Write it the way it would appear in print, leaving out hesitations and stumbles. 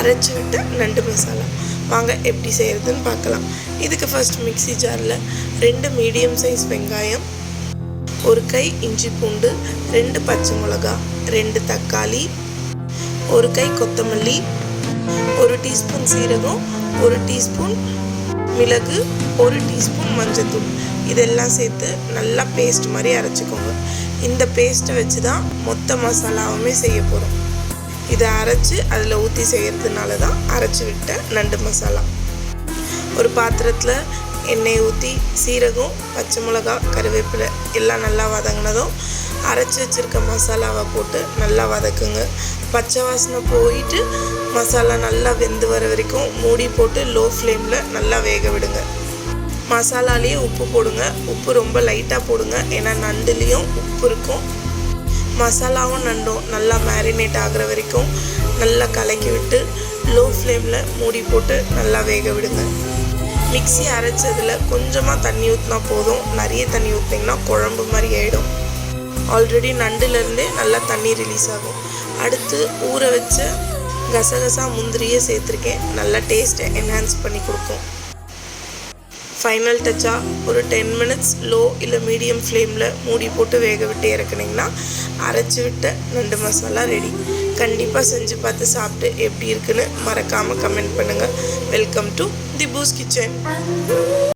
அரைச்சி விட்ட நண்டு மசாலா. வாங்க எப்படி செய்கிறதுன்னு பார்க்கலாம். இதுக்கு ஃபர்ஸ்ட் மிக்ஸி ஜாரில் 2 மீடியம் சைஸ் வெங்காயம், 1 கை இஞ்சி பூண்டு, 2 பச்சை மிளகா, 2 தக்காளி, 1 கை கொத்தமல்லி, 1 டீஸ்பூன் சீரகம், 1 டீஸ்பூன் மிளகு, 1 டீஸ்பூன் மஞ்சள்தூள் இதெல்லாம் சேர்த்து நல்லா பேஸ்ட் மாதிரி அரைச்சிக்கோங்க. இந்த பேஸ்ட்டை வச்சு தான் மொத்த மசாலாவுமே செய்ய போகிறோம். இதை அரைச்சி அதில் ஊற்றி செய்கிறதுனால தான் அரைச்சி விட்ட நண்டு மசாலா. ஒரு பாத்திரத்தில் எண்ணெய் ஊற்றி சீரகம், பச்சை மிளகா, கருவேப்பிலை எல்லாம் நல்லா வதங்கினதும் அரைச்சி வச்சுருக்க மசாலாவை போட்டு நல்லா வதக்குங்க. பச்சை வாசனை போயிட்டு மசாலா நல்லா வெந்து வர வரைக்கும் மூடி போட்டு லோ ஃப்ளேமில் நல்லா வேக விடுங்க. மசாலாலேயே உப்பு போடுங்க. உப்பு ரொம்ப லைட்டாக போடுங்க, ஏன்னா நண்டுலேயும் உப்பு இருக்கும். மசாலாவும் நண்டும் நல்லா மேரினேட் ஆகிற வரைக்கும் நல்லா கலக்கி விட்டு லோ ஃப்ளேமில் மூடி போட்டு நல்லா வேக விடுங்க. மிக்ஸி அரைச்சதில் கொஞ்சமாக தண்ணி ஊற்றினா போதும். நிறைய தண்ணி ஊற்றிங்கன்னா குழம்பு மாதிரி ஆகிடும். ஆல்ரெடி நண்டுலேருந்தே நல்லா தண்ணி ரிலீஸ் ஆகும். அடுத்து ஊற வச்ச கசகசா முந்திரியை சேர்த்துருக்கேன். நல்லா டேஸ்ட்டை என்ஹான்ஸ் பண்ணி கொடுக்கும். ஃபைனல் டச்சாக ஒரு 10 மினிட்ஸ் லோ இல்லை மீடியம் ஃப்ளேமில் மூடி போட்டு வேக விட்டு இறக்குனிங்கன்னா அரைச்சி விட்ட நண்டு மசாலா ரெடி. கண்டிப்பாக செஞ்சு பார்த்து சாப்பிட்டு எப்படி இருக்குன்னு மறக்காமல் கமெண்ட் பண்ணுங்கள். வெல்கம் டு திபூஸ் கிச்சன்.